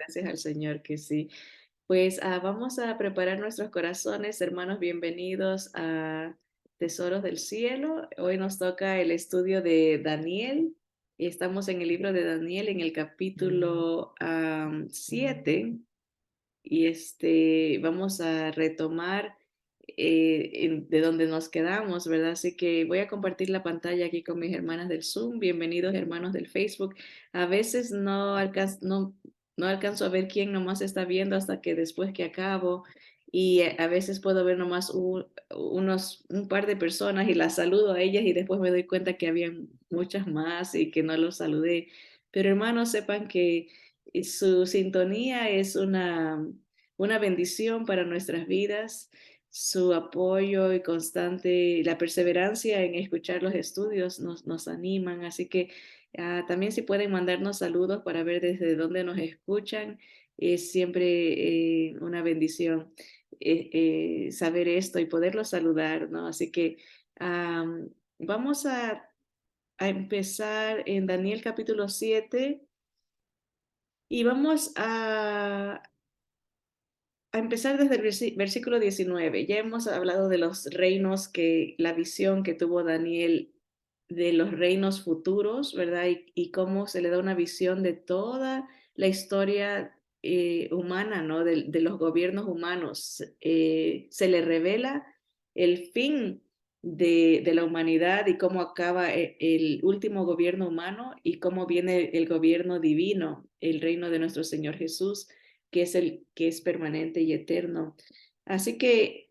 gracias al Señor que sí. Pues vamos a preparar nuestros corazones, hermanos, bienvenidos a Tesoros del Cielo. Hoy nos toca el estudio de Daniel y estamos en el libro de Daniel en el capítulo 7 y vamos a retomar de donde nos quedamos, ¿verdad? Así que voy a compartir la pantalla aquí con mis hermanas del Zoom. Bienvenidos, hermanos del Facebook. A veces no alcanzo a ver quién nomás está viendo hasta que después que acabo. Y a veces puedo ver nomás un par de personas y las saludo a ellas y después me doy cuenta que habían muchas más y que no los saludé. Pero hermanos, sepan que su sintonía es una bendición para nuestras vidas, su apoyo y constante, la perseverancia en escuchar los estudios nos animan, así que también si pueden mandarnos saludos para ver desde dónde nos escuchan, es siempre una bendición saber esto y poderlos saludar, ¿no? Así que vamos a empezar en Daniel capítulo 7 y vamos a empezar desde el versículo 19. Ya hemos hablado de los reinos la visión que tuvo Daniel de los reinos futuros, ¿verdad? Y cómo se le da una visión de toda la historia humana, ¿no? De los gobiernos humanos. Se le revela el fin de la humanidad y cómo acaba el último gobierno humano y cómo viene el gobierno divino, el reino de nuestro Señor Jesús, que es el que es permanente y eterno. Así que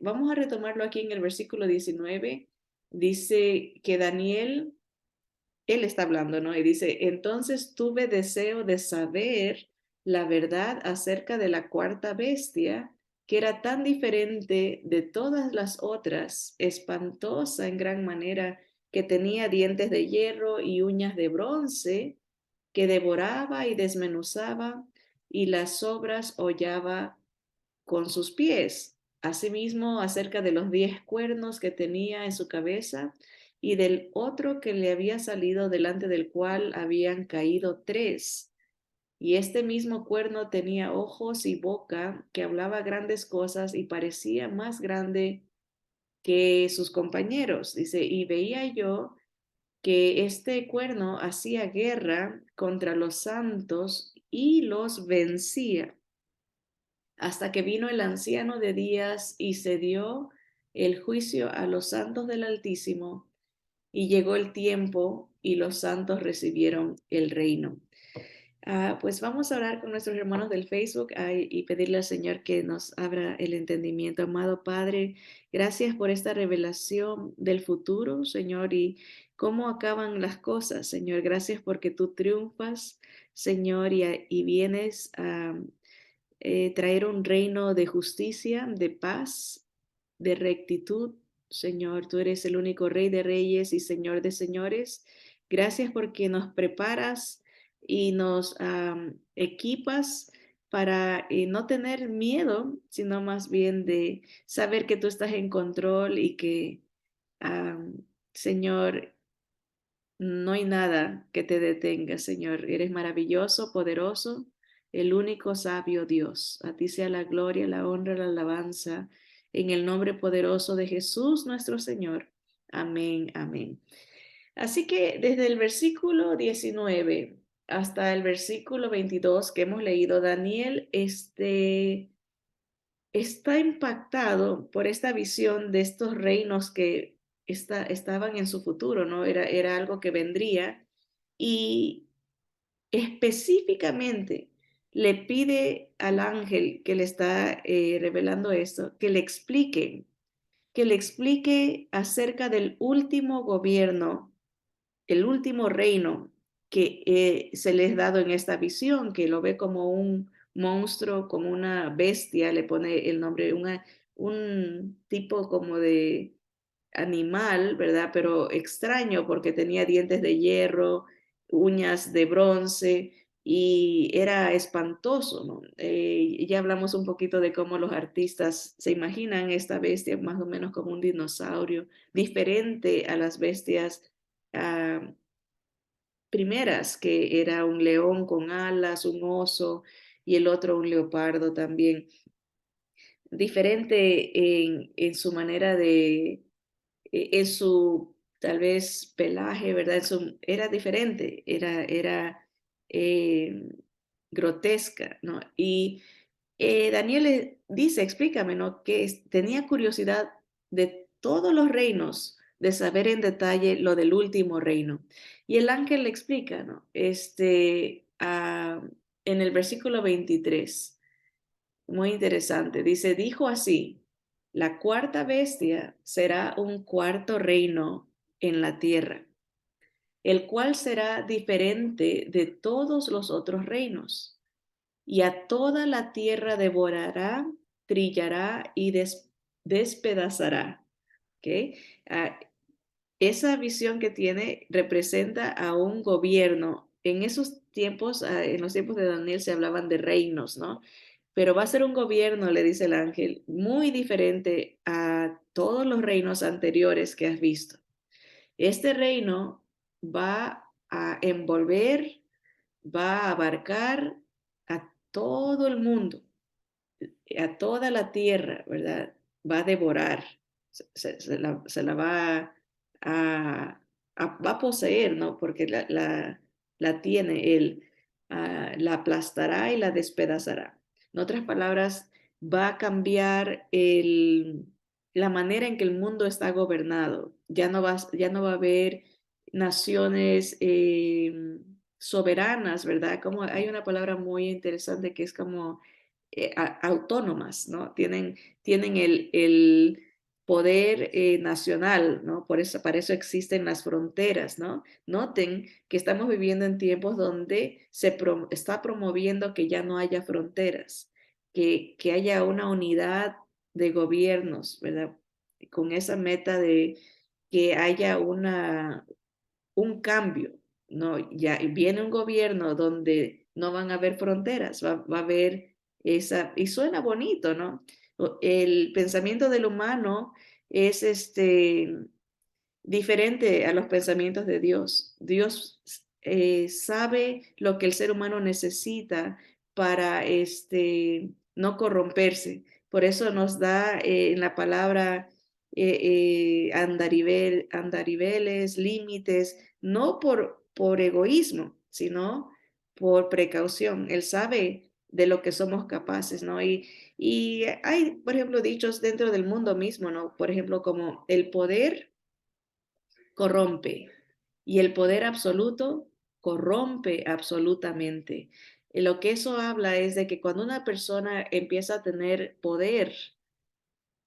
vamos a retomarlo aquí en el versículo 19. Dice que Daniel, él está hablando, ¿no? Y dice, entonces tuve deseo de saber la verdad acerca de la cuarta bestia, que era tan diferente de todas las otras, espantosa en gran manera, que tenía dientes de hierro y uñas de bronce, que devoraba y desmenuzaba y las sobras hollaba con sus pies. Asimismo, acerca de los 10 cuernos que tenía en su cabeza y del otro que le había salido delante del cual habían caído 3. Y este mismo cuerno tenía ojos y boca, que hablaba grandes cosas y parecía más grande que sus compañeros. Dice, y veía yo que este cuerno hacía guerra contra los santos y los vencía, hasta que vino el anciano de días y se dio el juicio a los santos del Altísimo, y llegó el tiempo y los santos recibieron el reino. Pues vamos a orar con nuestros hermanos del Facebook y pedirle al Señor que nos abra el entendimiento. Amado Padre, gracias por esta revelación del futuro, Señor, y cómo acaban las cosas, Señor. Gracias porque tú triunfas, Señor, y vienes a traer un reino de justicia, de paz, de rectitud. Señor, tú eres el único Rey de Reyes y Señor de Señores. Gracias porque nos preparas y nos equipas para no tener miedo, sino más bien de saber que tú estás en control y que, Señor, no hay nada que te detenga, Señor. Eres maravilloso, poderoso, el único sabio Dios. A ti sea la gloria, la honra, la alabanza, en el nombre poderoso de Jesús nuestro Señor. Amén, amén. Así que desde el versículo 19 hasta el versículo 22 que hemos leído, Daniel está impactado por esta visión de estos reinos que estaban en su futuro, ¿no? Era algo que vendría y específicamente le pide al ángel que le está revelando esto, que le explique acerca del último gobierno, el último reino que se les ha dado en esta visión, que lo ve como un monstruo, como una bestia, le pone el nombre, un tipo como de animal, ¿verdad? Pero extraño porque tenía dientes de hierro, uñas de bronce y era espantoso, ¿no? Ya hablamos un poquito de cómo los artistas se imaginan esta bestia más o menos como un dinosaurio, diferente a las bestias ah, primeras, que era un león con alas, un oso, y el otro un leopardo también. Diferente en su manera de, en su tal vez pelaje, ¿verdad? Era diferente, era eh, grotesca, ¿no? Y Daniel dice, explícame, ¿no? Que tenía curiosidad de todos los reinos, de saber en detalle lo del último reino. Y el ángel le explica, ¿no? En el versículo 23, muy interesante, dice, dijo así, la cuarta bestia será un cuarto reino en la tierra, el cual será diferente de todos los otros reinos y a toda la tierra devorará, trillará y despedazará. ¿Okay? Ah, esa visión que tiene representa a un gobierno. En esos tiempos, en los tiempos de Daniel se hablaban de reinos, ¿no? Pero va a ser un gobierno, le dice el ángel, muy diferente a todos los reinos anteriores que has visto. Este reino va a envolver, va a abarcar a todo el mundo, a toda la tierra, ¿verdad? Va a devorar, se la a, va a poseer, ¿no? Porque la tiene él, la aplastará y la despedazará. En otras palabras, va a cambiar la manera en que el mundo está gobernado. Ya no va a haber naciones soberanas, ¿verdad? Como hay una palabra muy interesante que es como autónomas, ¿no? Tienen el poder nacional, ¿no? Para eso existen las fronteras, ¿no? Noten que estamos viviendo en tiempos donde está promoviendo que ya no haya fronteras, que haya una unidad de gobiernos, ¿verdad? Con esa meta de que haya un cambio, ¿no? Ya viene un gobierno donde no van a haber fronteras, va a haber y suena bonito, ¿no? El pensamiento del humano es diferente a los pensamientos de Dios. Dios sabe lo que el ser humano necesita para no corromperse. Por eso nos da en la palabra andariveles, límites, no por egoísmo, sino por precaución. Él sabe de lo que somos capaces, ¿no? Y hay, por ejemplo, dichos dentro del mundo mismo, ¿no? Por ejemplo, como el poder corrompe y el poder absoluto corrompe absolutamente. Lo que eso habla es de que cuando una persona empieza a tener poder,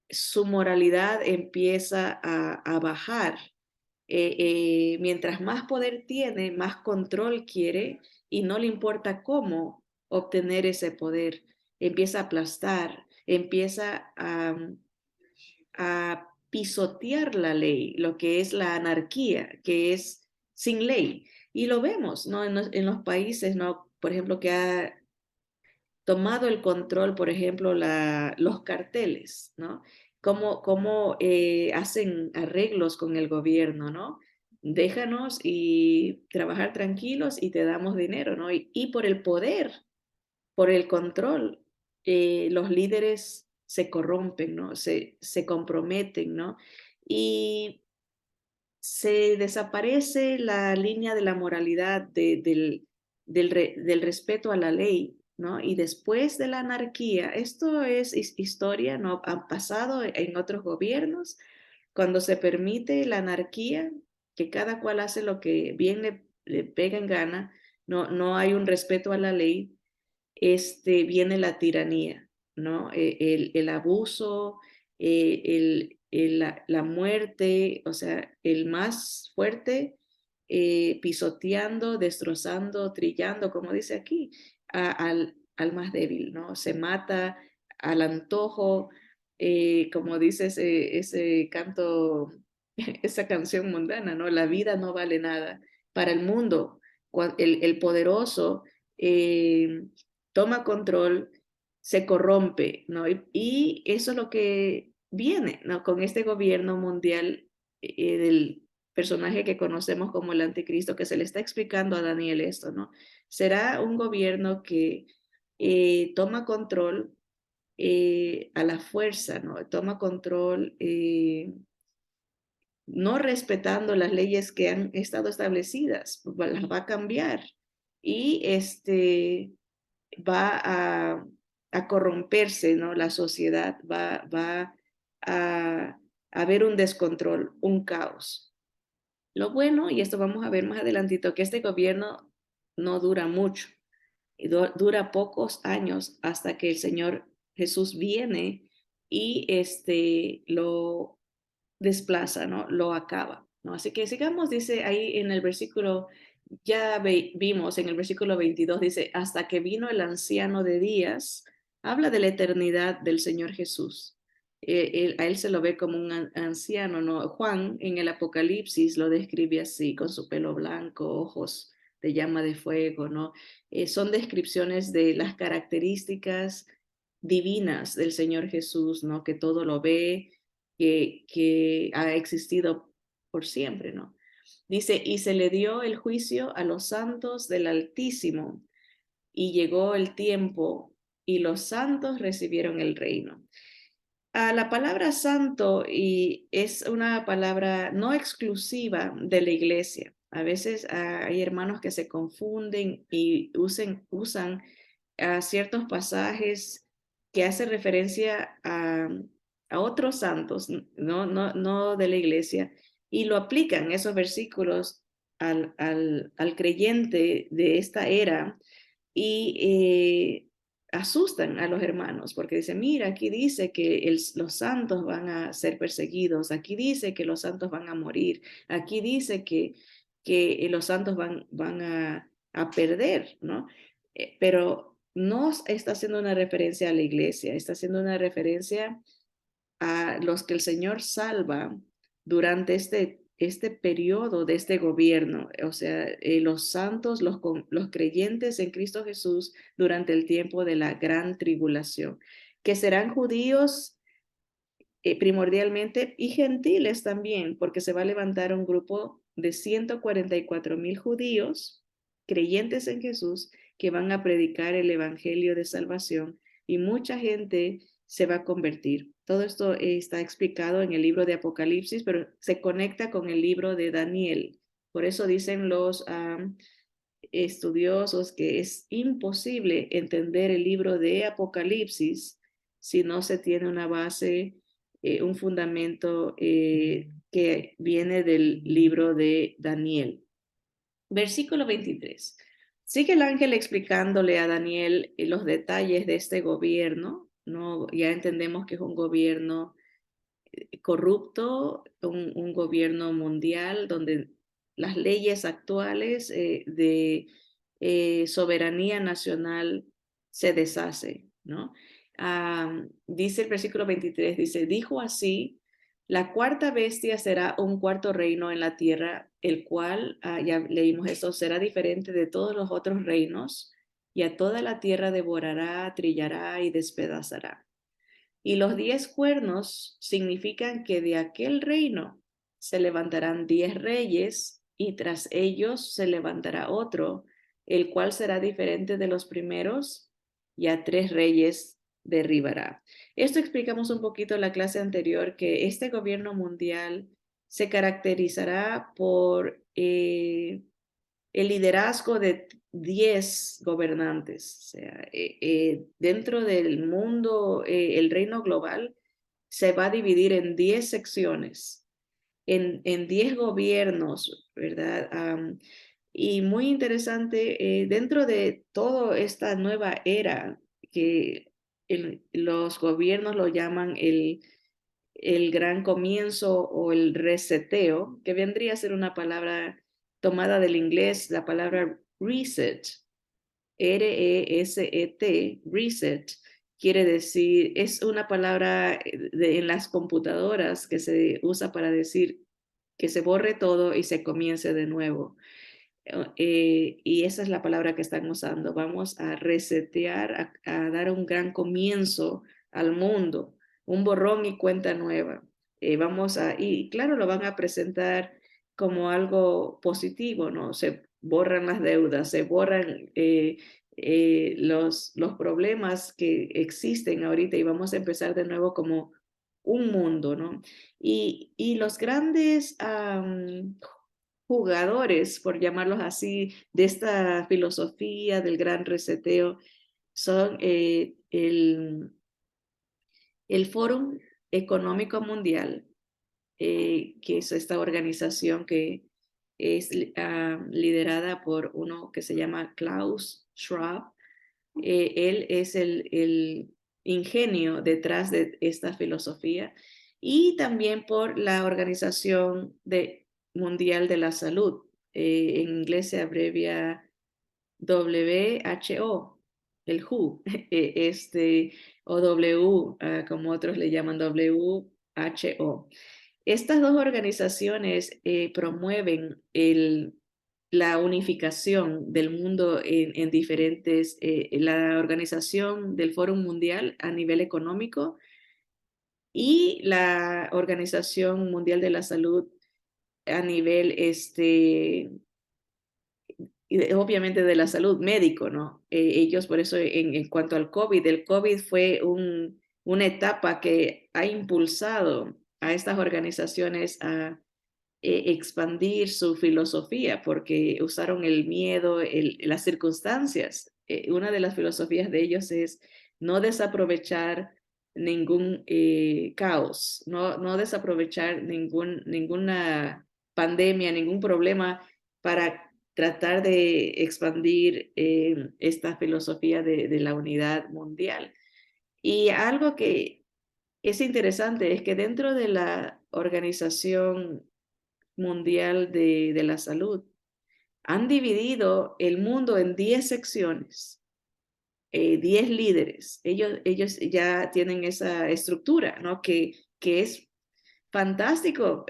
su moralidad empieza a bajar. Mientras más poder tiene, más control quiere y no le importa cómo obtener ese poder. Empieza a aplastar, empieza a pisotear la ley, lo que es la anarquía, que es sin ley. Y lo vemos, ¿no? En los países, ¿no? Por ejemplo, que ha tomado el control, por ejemplo, los carteles, ¿no? Cómo hacen arreglos con el gobierno, ¿no? Déjanos y trabajar tranquilos y te damos dinero, ¿no? Y por el poder, por el control, los líderes se corrompen, ¿no? Se comprometen, ¿no? Y se desaparece la línea de la moralidad, del respeto a la ley, ¿no? Y después de la anarquía, esto es historia, ¿no? Ha pasado en otros gobiernos, cuando se permite la anarquía, que cada cual hace lo que bien le pega en gana, no hay un respeto a la ley, viene la tiranía, ¿no? El abuso, la muerte, o sea, el más fuerte pisoteando, destrozando, trillando, como dice aquí, al más débil, ¿no? Se mata al antojo, como dice ese canto, esa canción mundana, ¿no? La vida no vale nada. Para el mundo, el poderoso eh, toma control, se corrompe, ¿no? Y eso es lo que viene, ¿no? Con este gobierno mundial personaje que conocemos como el anticristo, que se le está explicando a Daniel esto, ¿no? Será un gobierno que toma control a la fuerza, ¿no? Toma control no respetando las leyes que han estado establecidas, las va a cambiar y va a corromperse, ¿no? La sociedad va a haber un descontrol, un caos. Lo bueno, y esto vamos a ver más adelantito, que este gobierno no dura mucho, dura pocos años hasta que el Señor Jesús viene y lo desplaza, ¿no? Lo acaba, ¿no? Así que sigamos, dice ahí en el versículo, ya vimos en el versículo 22, dice, hasta que vino el anciano de días, habla de la eternidad del Señor Jesús. A él se lo ve como un anciano, ¿no? Juan en el Apocalipsis lo describe así, con su pelo blanco, ojos de llama de fuego, ¿no? Son descripciones de las características divinas del Señor Jesús, ¿no? Que todo lo ve, que ha existido por siempre, ¿no? Dice, y se le dio el juicio a los santos del Altísimo, y llegó el tiempo, y los santos recibieron el reino. La palabra santo y es una palabra no exclusiva de la iglesia. A veces hay hermanos que se confunden y usan ciertos pasajes que hacen referencia a otros santos, no de la iglesia, y lo aplican esos versículos al creyente de esta era y asustan a los hermanos porque dicen, mira, aquí dice que los santos van a ser perseguidos, aquí dice que los santos van a morir, aquí dice que los santos van a perder, ¿no? Pero no está haciendo una referencia a la iglesia, está haciendo una referencia a los que el Señor salva durante este periodo de este gobierno, o sea, los santos, los creyentes en Cristo Jesús durante el tiempo de la gran tribulación, que serán judíos primordialmente y gentiles también, porque se va a levantar un grupo de 144,000 judíos creyentes en Jesús que van a predicar el evangelio de salvación y mucha gente se va a convertir. Todo esto está explicado en el libro de Apocalipsis, pero se conecta con el libro de Daniel. Por eso dicen los estudiosos que es imposible entender el libro de Apocalipsis si no se tiene una base, un fundamento que viene del libro de Daniel. Versículo 23. Sigue el ángel explicándole a Daniel los detalles de este gobierno, ¿no? Ya entendemos que es un gobierno corrupto, un gobierno mundial donde las leyes actuales de soberanía nacional se deshace, ¿no? Dice el versículo 23, dice, dijo así, la cuarta bestia será un cuarto reino en la tierra, el cual, ya leímos esto, será diferente de todos los otros reinos, y a toda la tierra devorará, trillará y despedazará. Y los 10 cuernos significan que de aquel reino se levantarán 10 reyes y tras ellos se levantará otro, el cual será diferente de los primeros y a 3 reyes derribará. Esto explicamos un poquito en la clase anterior, que este gobierno mundial se caracterizará por el liderazgo de 10 gobernantes. O sea, dentro del mundo, el reino global se va a dividir en 10 secciones, en 10 gobiernos, ¿verdad? Y muy interesante, dentro de toda esta nueva era, que los gobiernos lo llaman el gran comienzo o el reseteo, que vendría a ser una palabra tomada del inglés, la palabra reset, R-E-S-E-T, reset, quiere decir, es una palabra en las computadoras que se usa para decir que se borre todo y se comience de nuevo. Y esa es la palabra que están usando. Vamos a resetear, a dar un gran comienzo al mundo, un borrón y cuenta nueva. Y claro, lo van a presentar como algo positivo, ¿no? Se borran las deudas, se borran los problemas que existen ahorita y vamos a empezar de nuevo como un mundo, ¿no? Y los grandes jugadores, por llamarlos así, de esta filosofía del gran reseteo son el Foro Económico Mundial, que es esta organización que es liderada por uno que se llama Klaus Schwab. Él es el ingenio detrás de esta filosofía y también por la Organización Mundial de la Salud. En inglés se abrevia WHO, el WHO, o W, como otros le llaman WHO. Estas dos organizaciones promueven la unificación del mundo en diferentes, la organización del Foro Mundial a nivel económico y la Organización Mundial de la Salud a nivel y obviamente de la salud médico, ¿no? Ellos por eso en cuanto al COVID, el COVID fue una etapa que ha impulsado a estas organizaciones a expandir su filosofía porque usaron el miedo, las circunstancias. Una de las filosofías de ellos es no desaprovechar ningún caos, no desaprovechar ninguna pandemia, ningún problema para tratar de expandir esta filosofía de la unidad mundial. Y algo que es interesante es que dentro de la Organización Mundial de la Salud han dividido el mundo en 10 secciones, 10 líderes. Ellos ya tienen esa estructura, ¿no? Que es fantástico.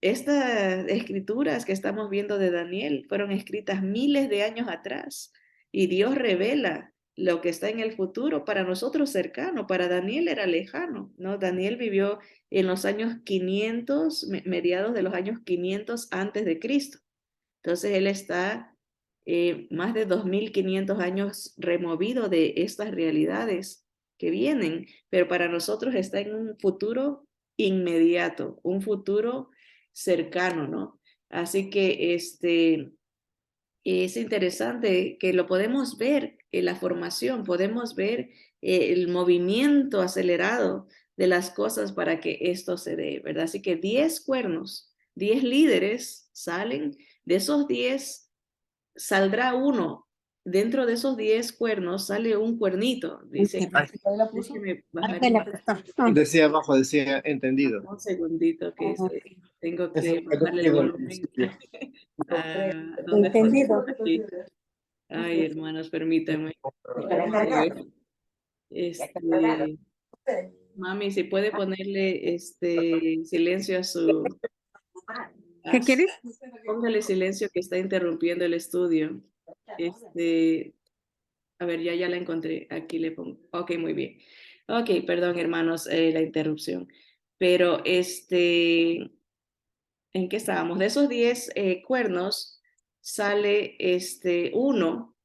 Estas escrituras que estamos viendo de Daniel fueron escritas miles de años atrás y Dios revela lo que está en el futuro para nosotros cercano, para Daniel era lejano, ¿no? Daniel vivió en los años 500, mediados de los años 500 antes de Cristo. Entonces él está más de 2500 años removido de estas realidades que vienen, pero para nosotros está en un futuro inmediato, un futuro cercano, ¿no? Así que es interesante que lo podemos ver en la formación, podemos ver el movimiento acelerado de las cosas para que esto se dé, ¿verdad? Así que 10 cuernos, 10 líderes salen, de esos 10 saldrá uno. Dentro de esos 10 cuernos sale un cuernito. Dice, déjeme bajar Decía abajo, decía entendido. un segundito que tengo que bajarle el volumen. ¿Dónde Entendido. aquí? Ay, hermanos, permítanme. Mami, si puede ponerle silencio a su... ¿Qué quieres? Póngale silencio que está interrumpiendo el estudio. A ver, ya la encontré. Aquí le pongo. Ok, muy bien. Ok, perdón, hermanos, la interrupción. Pero ¿en qué estábamos? De esos 10 cuernos sale uno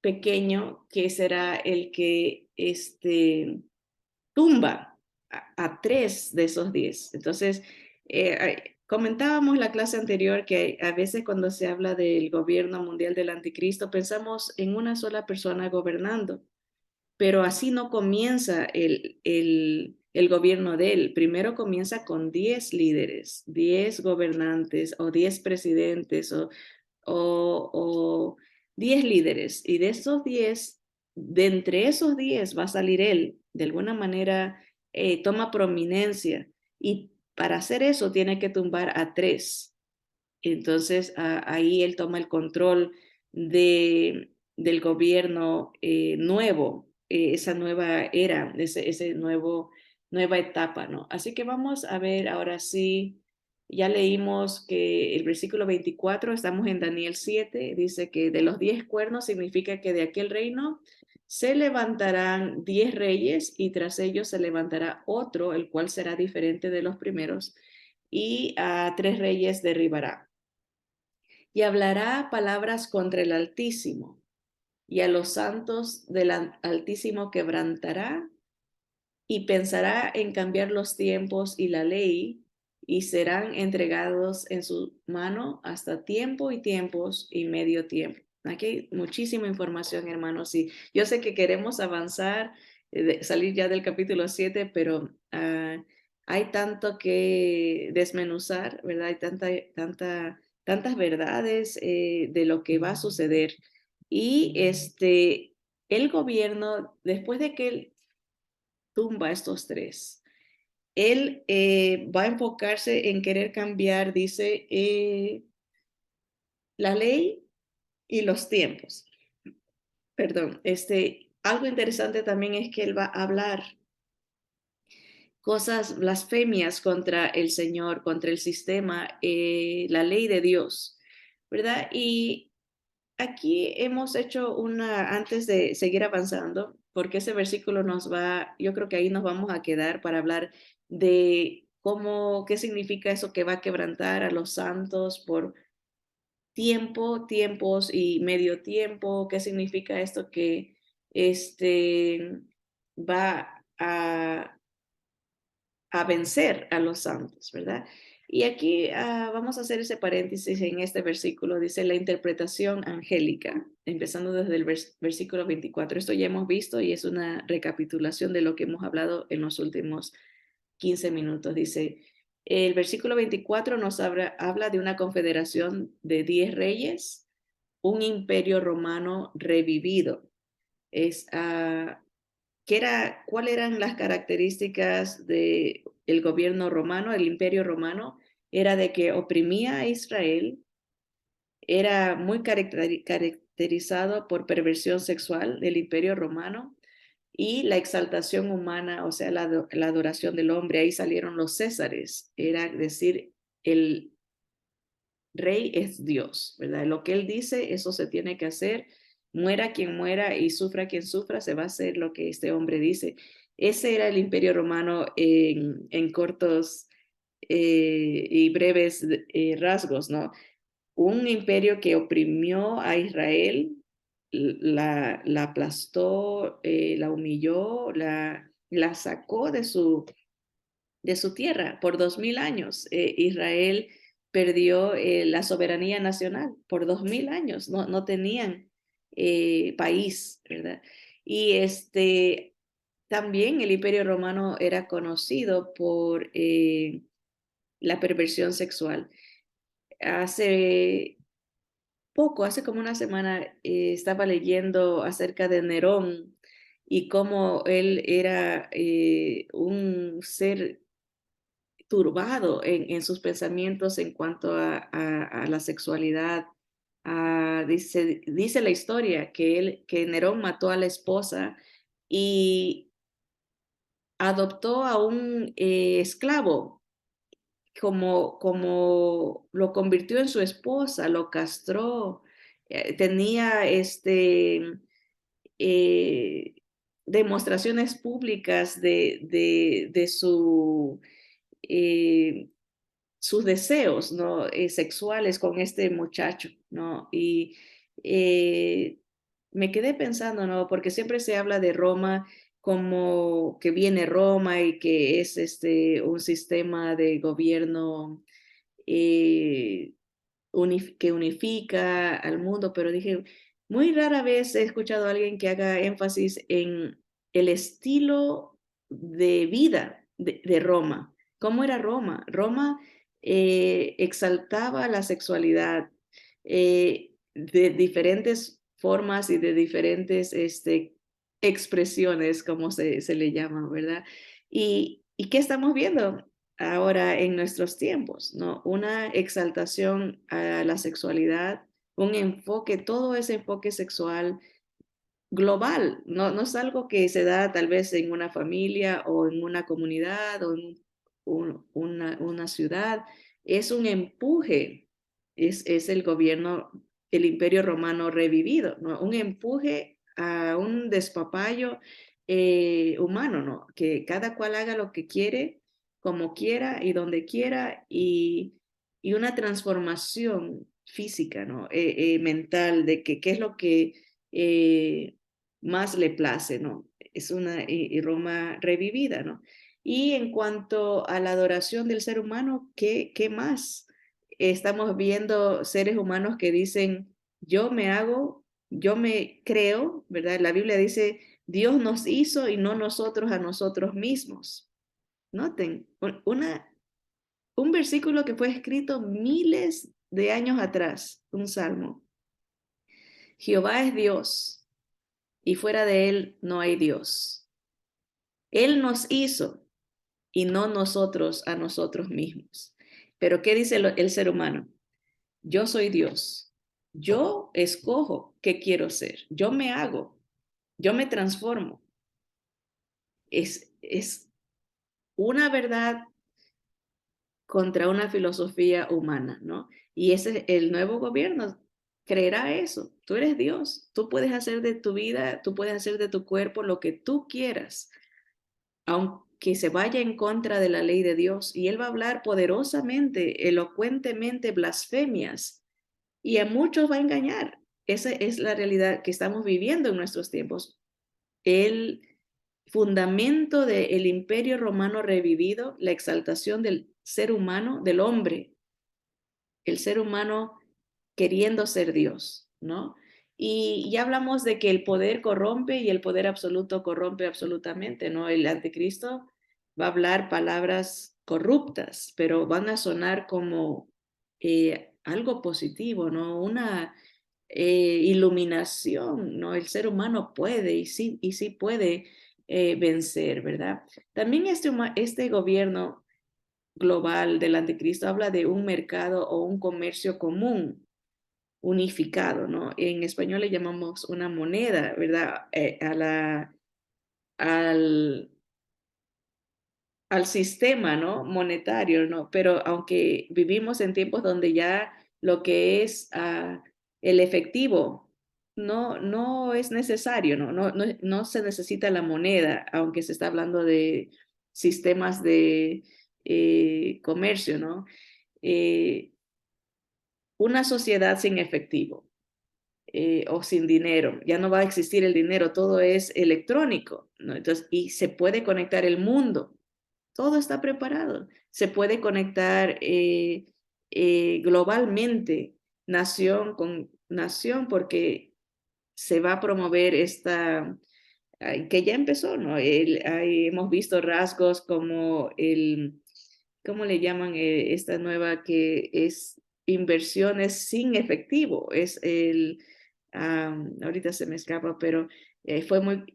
pequeño que será el que tumba a 3 de esos 10. Entonces, comentábamos la clase anterior que a veces cuando se habla del gobierno mundial del anticristo pensamos en una sola persona gobernando, pero así no comienza el gobierno de él. Primero comienza con 10 líderes, 10 gobernantes o 10 presidentes o 10 líderes. Y de esos 10, de entre esos 10 va a salir él. De alguna manera toma prominencia y para hacer eso tiene que tumbar a 3. Entonces ahí él toma el control del gobierno nuevo, esa nueva era, ese nueva etapa, ¿no? Así que vamos a ver ahora sí, ya leímos que el versículo 24, estamos en Daniel 7, dice que de los 10 cuernos significa que de aquel reino se levantarán 10 reyes y tras ellos se levantará otro, el cual será diferente de los primeros y a 3 reyes derribará. y hablará palabras contra el Altísimo, y a los santos del Altísimo quebrantará, y pensará en cambiar los tiempos y la ley, y serán entregados en su mano hasta tiempo y tiempos y medio tiempo. Aquí hay muchísima información, hermanos, y yo sé que queremos avanzar, salir ya del capítulo 7, pero hay tanto que desmenuzar, ¿verdad? Hay tantas verdades de lo que va a suceder. Y el gobierno, después de que él tumba estos tres, él va a enfocarse en querer cambiar, dice, la ley y los tiempos. Perdón, algo interesante también es que él va a hablar cosas blasfemias contra el Señor, contra el sistema, la ley de Dios, ¿verdad? Y aquí hemos hecho antes de seguir avanzando, porque ese versículo yo creo que ahí nos vamos a quedar para hablar de qué significa eso que va a quebrantar a los santos por tiempos y medio tiempo, qué significa esto que va a vencer a los santos, ¿verdad? Y aquí vamos a hacer ese paréntesis en este versículo, dice la interpretación angélica, empezando desde el versículo 24. Esto ya hemos visto y es una recapitulación de lo que hemos hablado en los últimos 15 minutos. Dice, el versículo 24 nos habla de una confederación de 10 reyes, un imperio romano revivido. ¿Cuáles eran las características del gobierno romano, el imperio romano? Era de que oprimía a Israel, era muy caracterizado por perversión sexual del imperio romano y la exaltación humana, o sea, la adoración del hombre. Ahí salieron los césares, era decir, el rey es Dios, ¿verdad? Lo que él dice, eso se tiene que hacer, muera quien muera y sufra quien sufra, se va a hacer lo que este hombre dice. Ese era el imperio romano en cortos y breves rasgos, ¿no? Un imperio que oprimió a Israel, la aplastó, la humilló, la sacó de su tierra por 2000 años. Israel perdió la soberanía nacional por 2000 años, no tenían país, ¿verdad? Y también el Imperio Romano era conocido por la perversión sexual. Hace como una semana estaba leyendo acerca de Nerón y cómo él era un ser turbado en sus pensamientos en cuanto a la sexualidad. Dice la historia que Nerón mató a la esposa y adoptó a un esclavo como lo convirtió en su esposa, lo castró, tenía eh, demostraciones públicas de eh, sus deseos, ¿no? Sexuales con este muchacho, ¿no? Y eh, me quedé pensando, ¿no? Porque siempre se habla de Roma como que viene Roma y que es un sistema de gobierno eh, que unifica al mundo, pero dije, muy rara vez he escuchado a alguien que haga énfasis en el estilo de vida de Roma. ¿Cómo era Roma? Roma exaltaba la sexualidad de diferentes formas y de diferentes expresiones, como se le llama, ¿verdad? ¿Y qué estamos viendo ahora en nuestros tiempos, ¿no? Una exaltación a la sexualidad, un enfoque, todo ese enfoque sexual global, no es algo que se da tal vez en una familia o en una comunidad o en una ciudad, es un empuje, es el gobierno, el imperio romano revivido, ¿no? Un empuje a un despapalle humano, ¿no? Que cada cual haga lo que quiere, como quiera y donde quiera, y una transformación física, ¿no? Mental, de que qué es lo que más le place, ¿no? Es una Roma revivida, ¿no? Y en cuanto a la adoración del ser humano, ¿qué más? Estamos viendo seres humanos que dicen, yo me hago, yo me creo, ¿verdad? La Biblia dice, Dios nos hizo y no nosotros a nosotros mismos. Noten, un versículo que fue escrito miles de años atrás, un salmo. Jehová es Dios y fuera de él no hay Dios. Él nos hizo y no nosotros a nosotros mismos. Pero ¿qué dice el ser humano? Yo soy Dios. Yo escojo qué quiero ser. Yo me hago. Yo me transformo. Es una verdad contra una filosofía humana, ¿no? Y ese el nuevo gobierno creerá eso. Tú eres Dios. Tú puedes hacer de tu vida, tú puedes hacer de tu cuerpo lo que tú quieras, aunque se vaya en contra de la ley de Dios. Y Él va a hablar poderosamente, elocuentemente, blasfemias. Y a muchos va a engañar. Esa es la realidad que estamos viviendo en nuestros tiempos. El fundamento del imperio romano revivido, la exaltación del ser humano, del hombre, el ser humano queriendo ser Dios, ¿no? Y ya hablamos de que el poder corrompe y el poder absoluto corrompe absolutamente, ¿no? El anticristo va a hablar palabras corruptas, pero van a sonar como algo positivo, ¿no? Una iluminación, ¿no? El ser humano puede y sí puede vencer, ¿verdad? También este gobierno global del anticristo habla de un mercado o un comercio común, unificado, ¿no? En español le llamamos una moneda, ¿verdad? Al, al sistema, ¿no? Monetario, ¿no? Pero aunque vivimos en tiempos donde ya lo que es el efectivo no es necesario, no se necesita la moneda, aunque se está hablando de sistemas de comercio, ¿no? Eh, una sociedad sin efectivo o sin dinero, ya no va a existir el dinero, todo es electrónico, ¿no? Entonces, y se puede conectar el mundo, todo está preparado, se puede conectar globalmente, nación con nación, porque se va a promover esta, que ya empezó, ¿no? Hemos visto rasgos como ¿cómo le llaman esta nueva que es inversiones sin efectivo? Es ahorita se me escapa, pero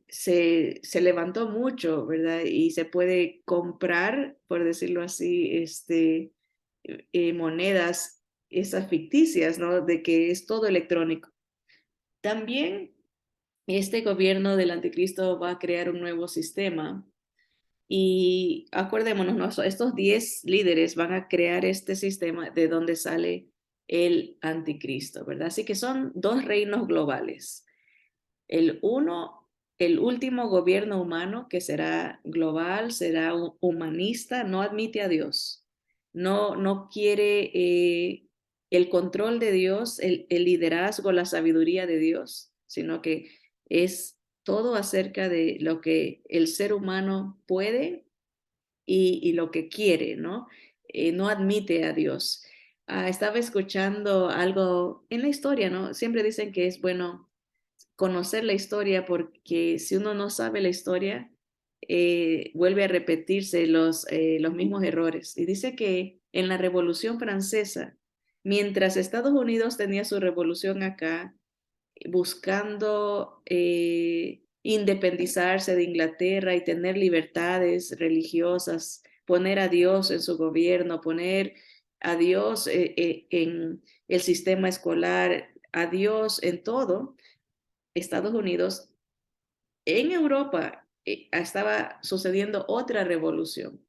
se levantó mucho, ¿verdad? Y se puede comprar, por decirlo así, monedas, esas ficticias, ¿no? De que es todo electrónico. También este gobierno del anticristo va a crear un nuevo sistema y acordémonos, ¿no? Estos 10 líderes van a crear este sistema de donde sale el anticristo, ¿verdad? Así que son dos reinos globales. El último gobierno humano que será global, será humanista, no admite a Dios, no quiere el control de Dios, el liderazgo, la sabiduría de Dios, sino que es todo acerca de lo que el ser humano puede y lo que quiere, ¿no? No admite a Dios. Estaba escuchando algo en la historia, ¿no? Siempre dicen que es bueno conocer la historia porque si uno no sabe la historia, vuelve a repetirse los mismos errores. Y dice que en la Revolución Francesa, mientras Estados Unidos tenía su revolución acá, buscando independizarse de Inglaterra y tener libertades religiosas, poner a Dios en su gobierno, poner a Dios en el sistema escolar, a Dios en todo, Estados Unidos, en Europa estaba sucediendo otra revolución.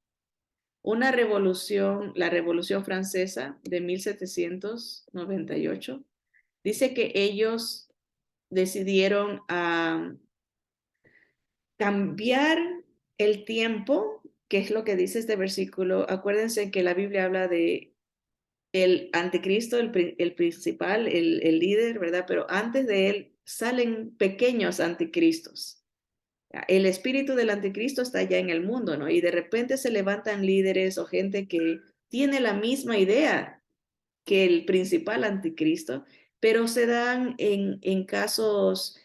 Una revolución, la Revolución Francesa de 1798, dice que ellos decidieron cambiar el tiempo, que es lo que dice este versículo. Acuérdense que la Biblia habla de el anticristo, el principal, el líder, ¿verdad? Pero antes de él salen pequeños anticristos. El espíritu del anticristo está ya en el mundo, ¿no? Y de repente se levantan líderes o gente que tiene la misma idea que el principal anticristo, pero se dan en casos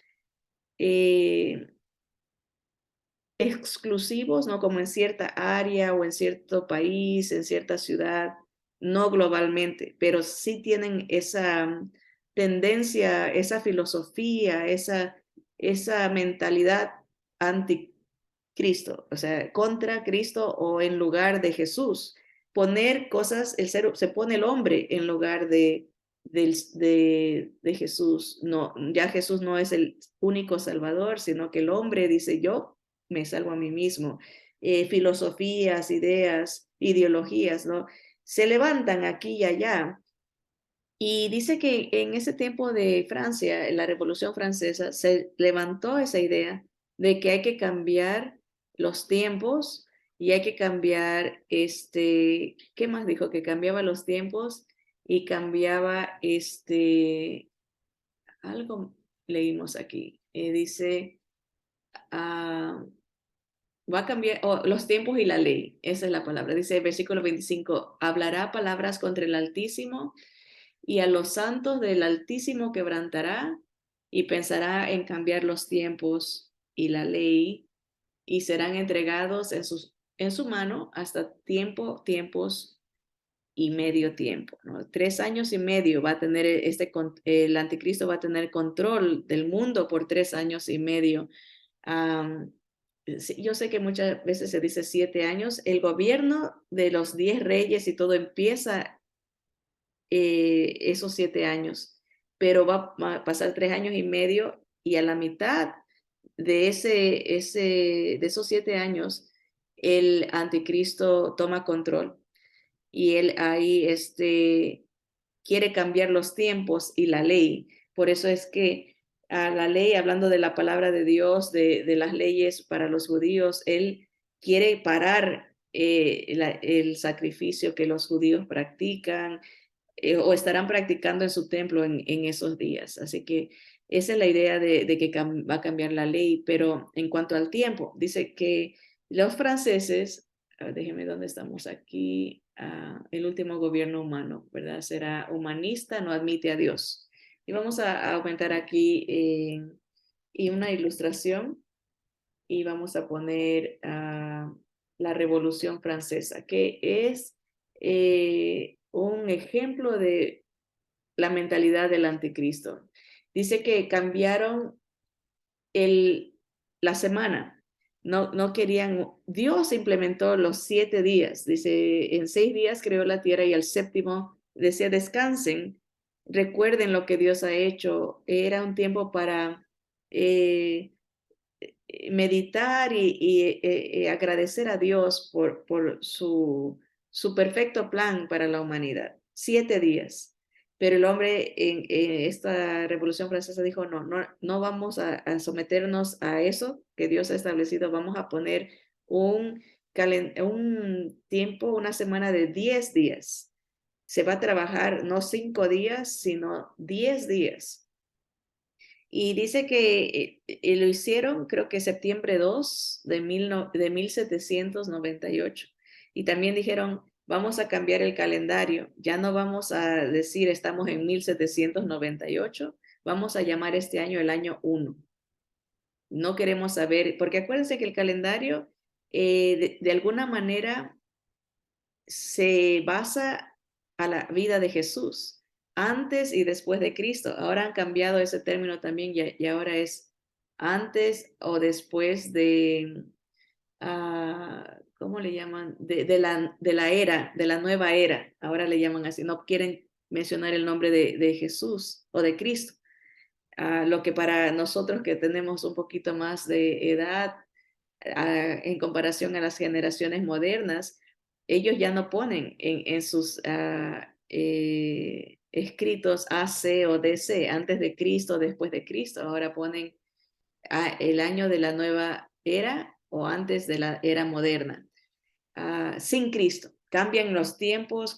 exclusivos, ¿no? Como en cierta área o en cierto país, en cierta ciudad, no globalmente, pero sí tienen esa tendencia, esa filosofía, esa mentalidad anticristo, o sea, contra Cristo o en lugar de Jesús. Poner cosas, se pone el hombre en lugar de Jesús. No, ya Jesús no es el único salvador, sino que el hombre dice yo me salvo a mí mismo. Filosofías, ideas, ideologías, ¿no? Se levantan aquí y allá. Y dice que en ese tiempo de Francia, en la Revolución Francesa, se levantó esa idea de que hay que cambiar los tiempos y hay que cambiar, ¿qué más dijo? Que cambiaba los tiempos y cambiaba, algo leímos aquí. Dice, ah, va a cambiar los tiempos y la ley, esa es la palabra. Dice versículo 25, hablará palabras contra el Altísimo y a los santos del Altísimo quebrantará y pensará en cambiar los tiempos y la ley y serán entregados en su mano hasta tiempos y medio tiempo, ¿no? 3 años y medio va a tener el anticristo va a tener control del mundo por 3 años y medio. Um, yo sé que muchas veces se dice 7 años. El gobierno de los 10 reyes y todo empieza esos 7 años, pero va a pasar 3 años y medio y a la mitad de esos 7 años, el anticristo toma control y él ahí quiere cambiar los tiempos y la ley. Por eso es que a la ley, hablando de la palabra de Dios, de las leyes para los judíos, él quiere parar el sacrificio que los judíos practican o estarán practicando en su templo en esos días. Así que esa es la idea de que va a cambiar la ley. Pero en cuanto al tiempo, dice que los franceses, déjenme dónde estamos aquí, el último gobierno humano, ¿verdad? Será humanista, no admite a Dios. Y vamos a aumentar aquí y una ilustración y vamos a poner la Revolución Francesa, que es un ejemplo de la mentalidad del anticristo. Dice que cambiaron la semana. No querían, Dios implementó los 7 días. Dice, en 6 días creó la tierra y al séptimo decía, descansen, recuerden lo que Dios ha hecho. Era un tiempo para meditar y agradecer a Dios por su perfecto plan para la humanidad. 7 días. Pero el hombre en esta Revolución Francesa dijo, no vamos a someternos a eso que Dios ha establecido, vamos a poner un tiempo, una semana de 10 días. Se va a trabajar no 5 días, sino 10 días. Y dice que lo hicieron, creo que septiembre 2 de 1798. Y también dijeron, vamos a cambiar el calendario. Ya no vamos a decir estamos en 1798. Vamos a llamar este año el año 1. No queremos saber, porque acuérdense que el calendario de alguna manera se basa a la vida de Jesús, antes y después de Cristo. Ahora han cambiado ese término también y ahora es antes o después de, ¿cómo le llaman? De la era, de la nueva era. Ahora le llaman así. No quieren mencionar el nombre de Jesús o de Cristo. Lo que para nosotros que tenemos un poquito más de edad, en comparación a las generaciones modernas, ellos ya no ponen en sus escritos AC o DC, antes de Cristo, después de Cristo. Ahora ponen el año de la nueva era o antes de la era moderna, sin Cristo. cambian los tiempos,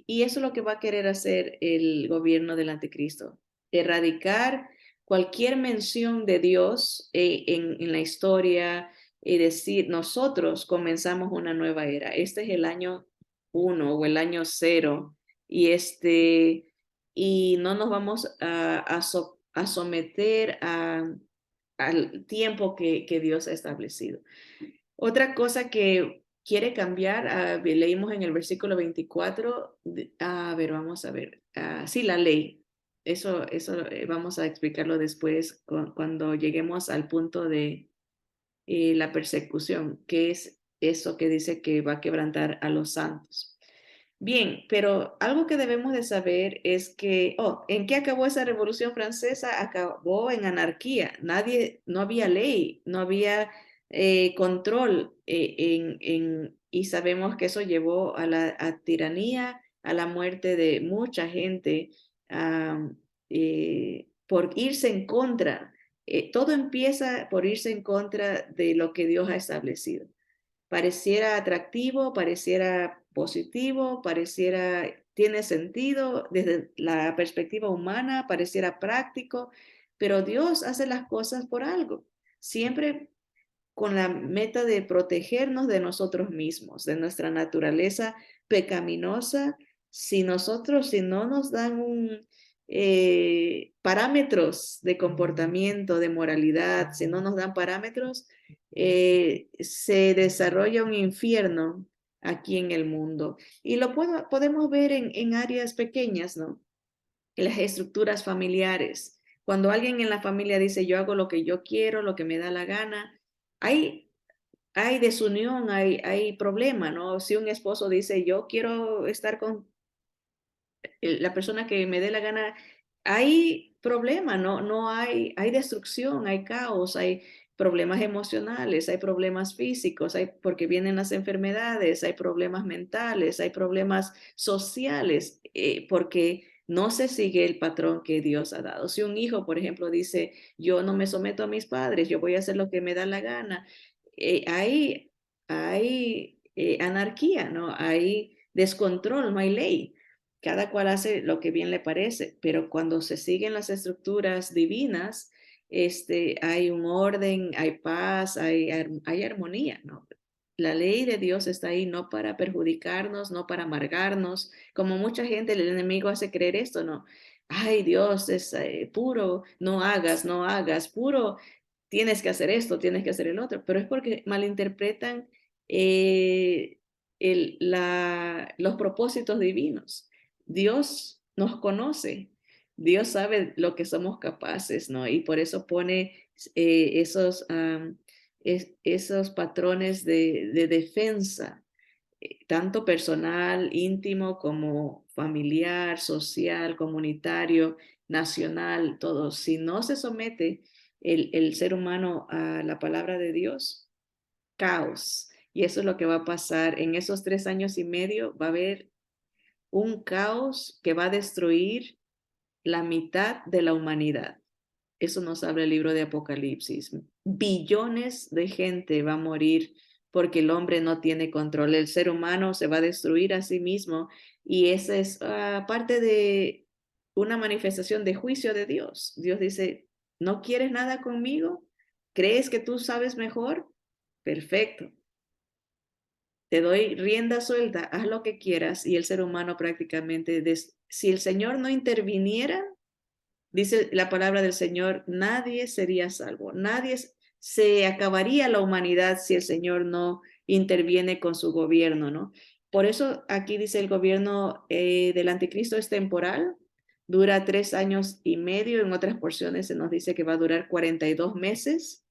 y eso es lo que va a querer hacer el gobierno del anticristo, erradicar cualquier mención de Dios en la historia y decir, nosotros comenzamos una nueva era, este es el año 1 o el año 0, y no nos vamos a someter al tiempo que Dios ha establecido. Otra cosa que quiere cambiar, leímos en el versículo 24, a ver, vamos a ver, sí, la ley. Eso vamos a explicarlo después cuando lleguemos al punto de la persecución, que es eso que dice que va a quebrantar a los santos. Bien, pero algo que debemos de saber es que, ¿en qué acabó esa revolución francesa? Acabó en anarquía. No había ley, no había control y sabemos que eso llevó a la tiranía, a la muerte de mucha gente por irse en contra. Todo empieza por irse en contra de lo que Dios ha establecido. Pareciera atractivo, pareciera positivo, tiene sentido desde la perspectiva humana, pareciera práctico, pero Dios hace las cosas por algo, siempre con la meta de protegernos de nosotros mismos, de nuestra naturaleza pecaminosa. Si no nos dan parámetros de comportamiento, de moralidad, si no nos dan parámetros, se desarrolla un infierno aquí en el mundo. Y podemos ver en áreas pequeñas, ¿no? En las estructuras familiares. Cuando alguien en la familia dice, yo hago lo que yo quiero, lo que me da la gana, hay, hay desunión, hay problema, ¿no? Si un esposo dice, yo quiero estar con la persona que me dé la gana, hay problema, hay destrucción, hay caos, hay problemas emocionales, hay problemas físicos, porque vienen las enfermedades, hay problemas mentales, hay problemas sociales, porque no se sigue el patrón que Dios ha dado. Si un hijo, por ejemplo, dice, yo no me someto a mis padres, yo voy a hacer lo que me da la gana, hay anarquía, ¿no? Hay descontrol, no hay ley. Cada cual hace lo que bien le parece, pero cuando se siguen las estructuras divinas, hay un orden, hay paz, hay armonía, ¿no? La ley de Dios está ahí no para perjudicarnos, no para amargarnos, como mucha gente, el enemigo hace creer esto, ¿no? Ay, Dios es puro, no hagas, puro, tienes que hacer esto, tienes que hacer el otro, pero es porque malinterpretan eh, los propósitos divinos. Dios nos conoce, Dios sabe lo que somos capaces, ¿no? Y por eso pone esos patrones de defensa, tanto personal, íntimo, como familiar, social, comunitario, nacional, todo. Si no se somete el ser humano a la palabra de Dios, caos. Y eso es lo que va a pasar en esos 3 años y medio. Va a haber un caos que va a destruir la mitad de la humanidad. Eso nos habla el libro de Apocalipsis. Billones de gente va a morir porque el hombre no tiene control. El ser humano se va a destruir a sí mismo y esa es parte de una manifestación de juicio de Dios. Dios dice, ¿no quieres nada conmigo? ¿Crees que tú sabes mejor? Perfecto. Te doy rienda suelta, haz lo que quieras, y el ser humano prácticamente, si el Señor no interviniera, dice la palabra del Señor, nadie sería salvo, se acabaría la humanidad si el Señor no interviene con su gobierno, ¿no? Por eso aquí dice el gobierno del anticristo es temporal, dura 3 años y medio, en otras porciones se nos dice que va a durar 42 meses,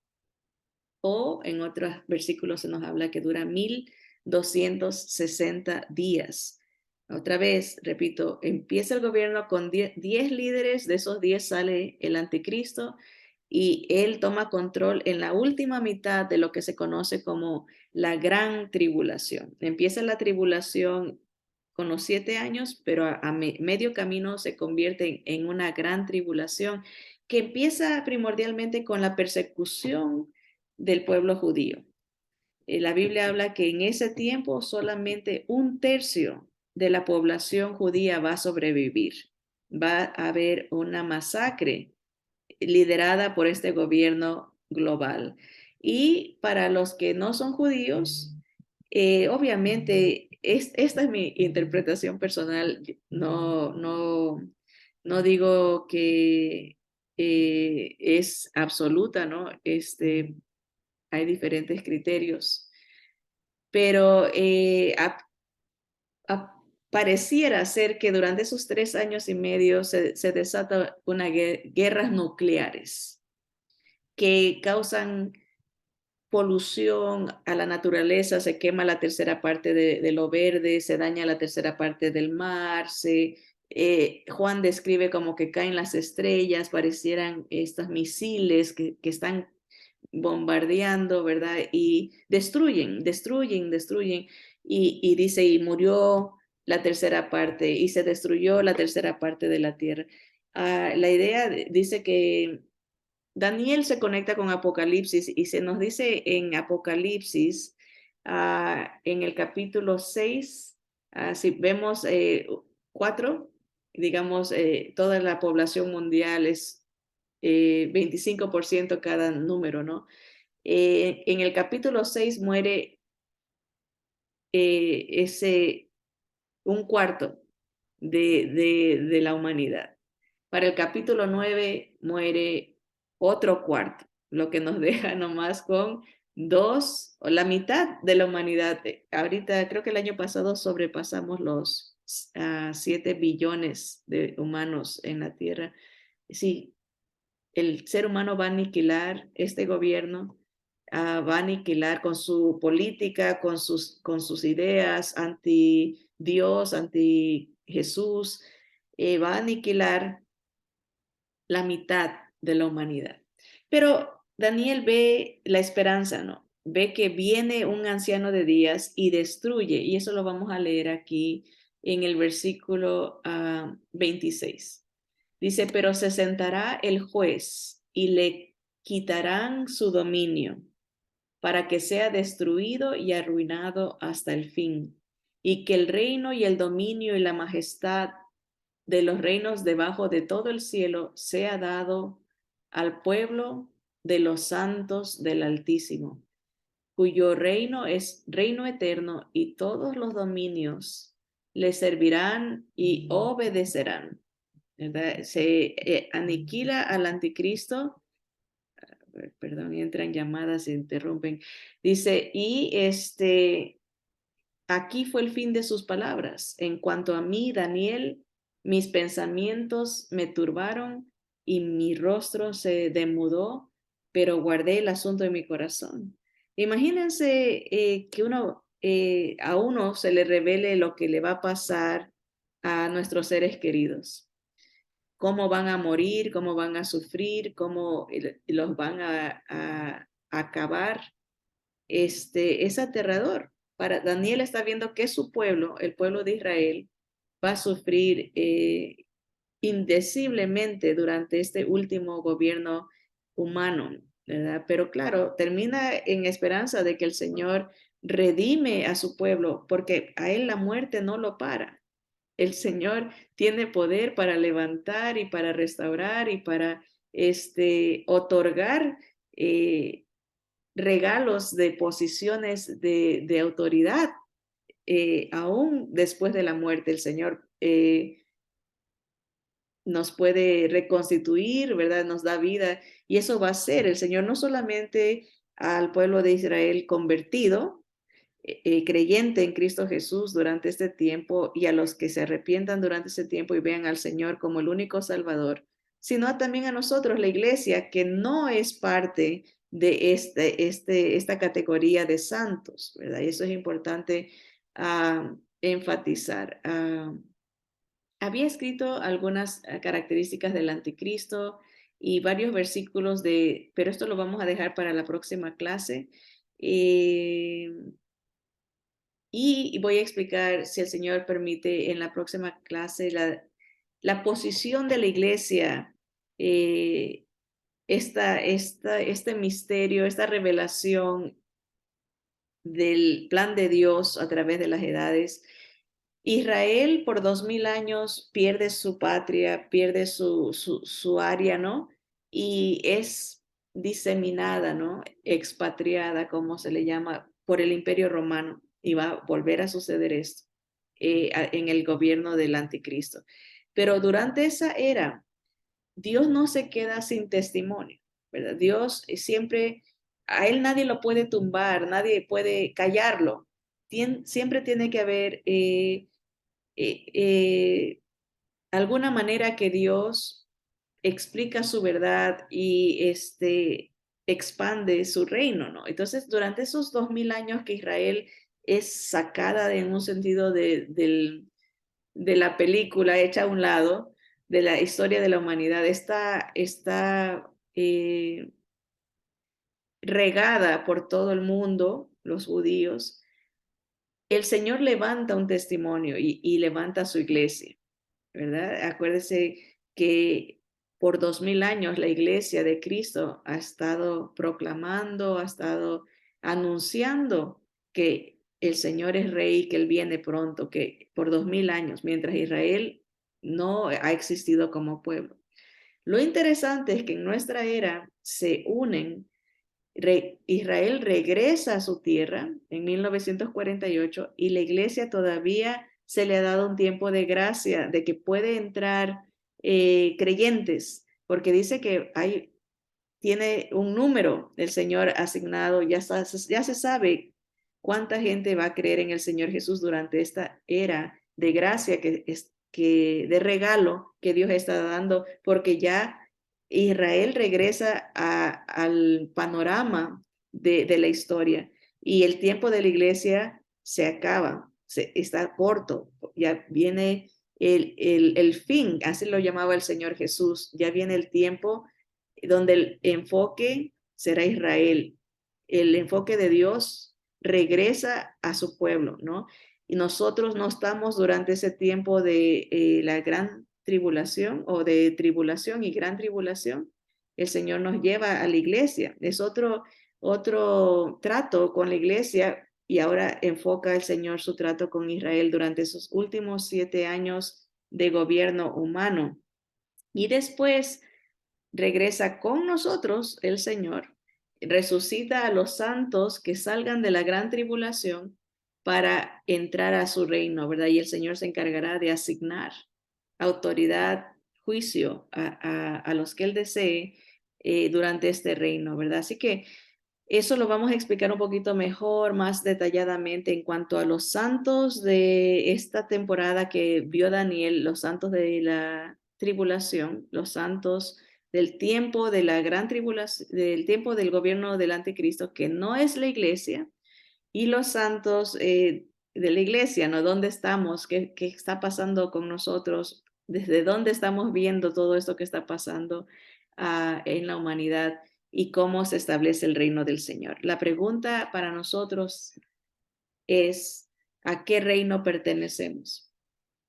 o en otros versículos se nos habla que dura 1260 días. Otra vez, repito, empieza el gobierno con 10 líderes, de esos 10 sale el anticristo y él toma control en la última mitad de lo que se conoce como la gran tribulación. Empieza la tribulación con los 7 años, pero a medio camino se convierte en una gran tribulación que empieza primordialmente con la persecución del pueblo judío. La Biblia habla que en ese tiempo solamente 1/3 de la población judía va a sobrevivir. Va a haber una masacre liderada por este gobierno global. Y para los que no son judíos, obviamente, esta es mi interpretación personal. No digo que es absoluta, ¿no? Hay diferentes criterios, pero pareciera ser que durante esos 3 años y medio se desata una guerras nucleares que causan polución a la naturaleza, se quema la tercera parte de lo verde, se daña la tercera parte del mar, Juan describe como que caen las estrellas, parecieran estos misiles que están bombardeando, ¿verdad? Y destruyen. Y dice, y murió la tercera parte, y se destruyó la tercera parte de la tierra. La idea dice que Daniel se conecta con Apocalipsis y se nos dice en Apocalipsis, en el capítulo 6, si vemos 4, digamos, toda la población mundial es 25% cada número, ¿no? En el capítulo 6 muere un cuarto de la humanidad. Para el capítulo 9 muere otro cuarto, lo que nos deja nomás con o la mitad de la humanidad. Ahorita creo que el año pasado sobrepasamos los 7 billones de humanos en la Tierra. Sí, el ser humano va a aniquilar este gobierno, va a aniquilar con su política, con sus ideas anti Dios, anti Jesús, va a aniquilar la mitad de la humanidad. Pero Daniel ve la esperanza, ¿no? Ve que viene un anciano de días y destruye, y eso lo vamos a leer aquí en el versículo 26. Dice, pero se sentará el juez y le quitarán su dominio para que sea destruido y arruinado hasta el fin, y que el reino y el dominio y la majestad de los reinos debajo de todo el cielo sea dado al pueblo de los santos del Altísimo, cuyo reino es reino eterno y todos los dominios le servirán y obedecerán. ¿Verdad? Se aniquila al anticristo. Perdón, entran llamadas, se interrumpen. Dice, y aquí fue el fin de sus palabras. En cuanto a mí, Daniel, mis pensamientos me turbaron y mi rostro se demudó, pero guardé el asunto en mi corazón. Imagínense que a uno se le revele lo que le va a pasar a nuestros seres queridos, cómo van a morir, cómo van a sufrir, cómo los van a acabar. Es aterrador. Daniel está viendo que su pueblo, el pueblo de Israel, va a sufrir indeciblemente durante este último gobierno humano, ¿verdad? Pero claro, termina en esperanza de que el Señor redime a su pueblo, porque a él la muerte no lo para. El Señor tiene poder para levantar y para restaurar y para otorgar regalos de posiciones de autoridad, aún después de la muerte. El Señor nos puede reconstituir, ¿verdad? Nos da vida y eso va a ser el Señor no solamente al pueblo de Israel convertido, creyente en Cristo Jesús durante este tiempo y a los que se arrepientan durante este tiempo y vean al Señor como el único Salvador, sino también a nosotros, la iglesia, que no es parte de esta categoría de santos, ¿verdad? Y eso es importante enfatizar. Había escrito algunas características del anticristo y varios versículos pero esto lo vamos a dejar para la próxima clase. Y voy a explicar, si el Señor permite, en la próxima clase la posición de la iglesia, este misterio, esta revelación del plan de Dios a través de las edades. Israel por 2000 años pierde su patria, pierde su área, ¿no? Y es diseminada, ¿no? Expatriada, como se le llama, por el Imperio Romano. Y va a volver a suceder esto en el gobierno del anticristo. Pero durante esa era, Dios no se queda sin testimonio, ¿verdad? Dios siempre, a él nadie lo puede tumbar, nadie puede callarlo. Siempre tiene que haber eh, eh, alguna manera que Dios explica su verdad y expande su reino, ¿no? Entonces, durante esos 2000 años que Israel es sacada en un sentido de la película hecha a un lado, de la historia de la humanidad, está regada por todo el mundo, los judíos, el Señor levanta un testimonio y levanta su iglesia, ¿verdad? Acuérdese que por 2000 años la iglesia de Cristo ha estado proclamando, ha estado anunciando que el Señor es rey, que Él viene pronto, que por 2000 años, mientras Israel no ha existido como pueblo. Lo interesante es que en nuestra era se unen Israel regresa a su tierra en 1948 y la iglesia todavía se le ha dado un tiempo de gracia, de que puede entrar creyentes, porque dice que tiene un número del Señor asignado, ya se sabe cuánta gente va a creer en el Señor Jesús durante esta era de gracia de regalo que Dios está dando, porque ya Israel regresa al panorama de la historia y el tiempo de la iglesia se acaba, está corto, ya viene el fin, así lo llamaba el Señor Jesús, ya viene el tiempo donde el enfoque será Israel, el enfoque de Dios regresa a su pueblo, ¿no? Y nosotros no estamos durante ese tiempo de la gran tribulación o de tribulación y gran tribulación. El Señor nos lleva a la iglesia. Es otro trato con la iglesia y ahora enfoca el Señor su trato con Israel durante esos últimos 7 años de gobierno humano. Y después regresa con nosotros el Señor, resucita a los santos que salgan de la gran tribulación para entrar a su reino, ¿verdad? Y el Señor se encargará de asignar autoridad, juicio a los que Él desee durante este reino, ¿verdad? Así que eso lo vamos a explicar un poquito mejor, más detalladamente en cuanto a los santos de esta temporada que vio Daniel, los santos de la tribulación, los santos del tiempo de la gran tribulación, del tiempo del gobierno del anticristo, que no es la iglesia, y los santos de la iglesia, ¿no? ¿Dónde estamos? ¿Qué está pasando con nosotros? ¿Desde dónde estamos viendo todo esto que está pasando en la humanidad? Y cómo se establece el reino del Señor. La pregunta para nosotros es, ¿a qué reino pertenecemos?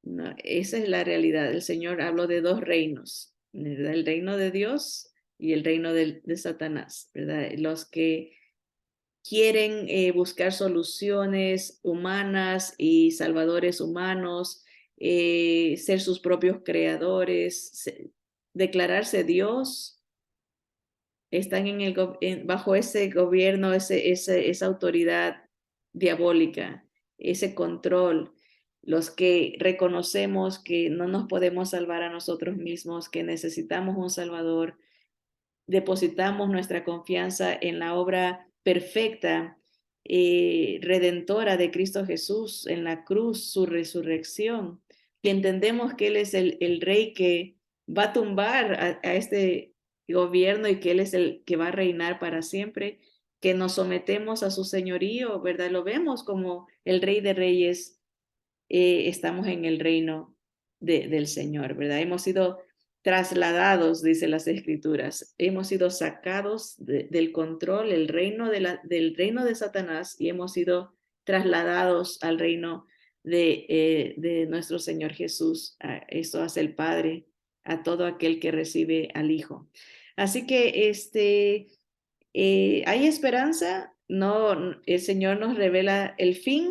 ¿No? Esa es la realidad. El Señor habló de dos reinos, ¿verdad? El reino de Dios y el reino de Satanás, ¿verdad? Los que quieren buscar soluciones humanas y salvadores humanos, ser sus propios creadores, declararse Dios, están bajo ese gobierno, esa autoridad diabólica, ese control. Los que reconocemos que no nos podemos salvar a nosotros mismos, que necesitamos un Salvador, depositamos nuestra confianza en la obra perfecta, redentora de Cristo Jesús, en la cruz, su resurrección, que entendemos que Él es el Rey que va a tumbar a este gobierno y que Él es el que va a reinar para siempre, que nos sometemos a su señorío, ¿verdad? Lo vemos como el Rey de Reyes, estamos en el reino del Señor, ¿verdad? Hemos sido trasladados, dice las Escrituras, hemos sido sacados del control, del reino de Satanás y hemos sido trasladados al reino de nuestro Señor Jesús. Eso hace el Padre a todo aquel que recibe al Hijo. Así que ¿Hay esperanza? No, el Señor nos revela el fin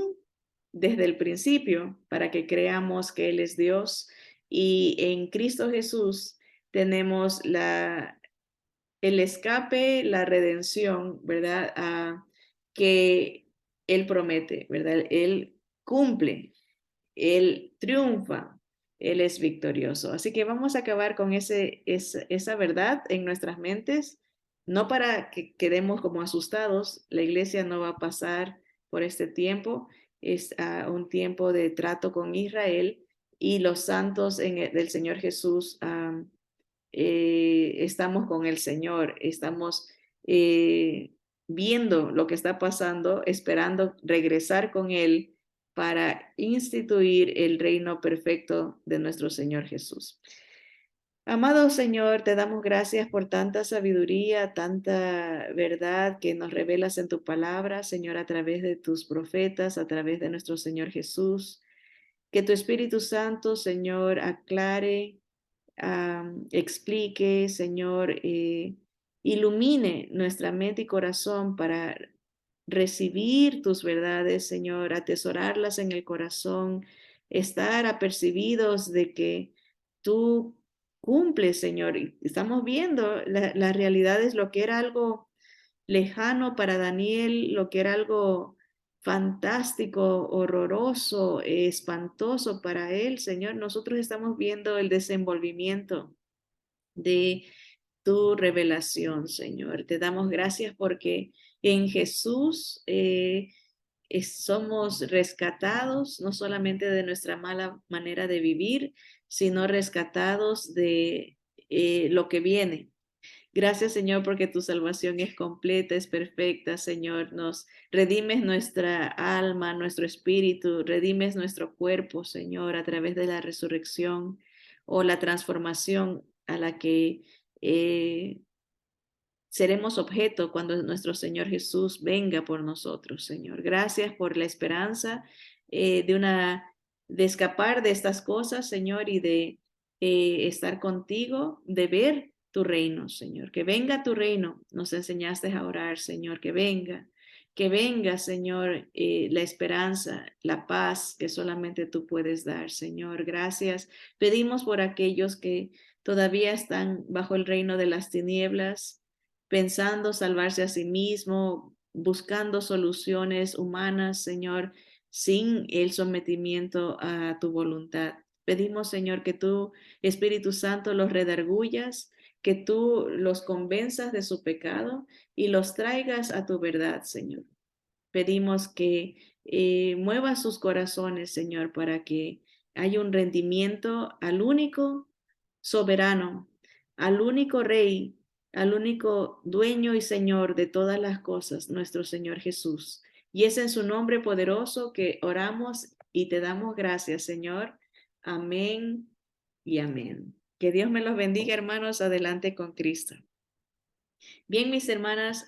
desde el principio para que creamos que Él es Dios y en Cristo Jesús tenemos el escape, la redención, ¿verdad? Que Él promete, ¿verdad? Él cumple, Él triunfa, Él es victorioso. Así que vamos a acabar con esa verdad en nuestras mentes, no para que quedemos como asustados. La iglesia no va a pasar por este tiempo, es un tiempo de trato con Israel y los santos del Señor Jesús. Estamos con el Señor, estamos viendo lo que está pasando, esperando regresar con Él para instituir el reino perfecto de nuestro Señor Jesús. Amado Señor, te damos gracias por tanta sabiduría, tanta verdad que nos revelas en tu palabra, Señor, a través de tus profetas, a través de nuestro Señor Jesús. Que tu Espíritu Santo, Señor, aclare, explique, Señor, ilumine nuestra mente y corazón para recibir tus verdades, Señor, atesorarlas en el corazón, estar apercibidos de que tú cumples, Señor. Y estamos viendo la realidad es lo que era algo lejano para Daniel, lo que era algo fantástico, horroroso, espantoso para él, Señor. Nosotros estamos viendo el desenvolvimiento de tu revelación, Señor. Te damos gracias porque en Jesús somos rescatados, no solamente de nuestra mala manera de vivir, sino rescatados de lo que viene. Gracias, Señor, porque tu salvación es completa, es perfecta, Señor. Nos redimes nuestra alma, nuestro espíritu, redimes nuestro cuerpo, Señor, a través de la resurrección o la transformación a la que seremos objeto cuando nuestro Señor Jesús venga por nosotros, Señor. Gracias por la esperanza de escapar de estas cosas, Señor, y de estar contigo, de ver tu reino, Señor. Que venga tu reino. Nos enseñaste a orar, Señor, que venga, Señor, la esperanza, la paz que solamente tú puedes dar, Señor. Gracias. Pedimos por aquellos que todavía están bajo el reino de las tinieblas, pensando salvarse a sí mismo, buscando soluciones humanas, Señor, sin el sometimiento a tu voluntad. Pedimos, Señor, que tú, Espíritu Santo, los redargullas, que tú los convenzas de su pecado y los traigas a tu verdad, Señor. Pedimos que muevas sus corazones, Señor, para que haya un rendimiento al único soberano, al único Rey, al único dueño y Señor de todas las cosas, nuestro Señor Jesús. Y es en su nombre poderoso que oramos y te damos gracias, Señor. Amén y amén. Que Dios me los bendiga, hermanos. Adelante con Cristo. Bien, mis hermanas.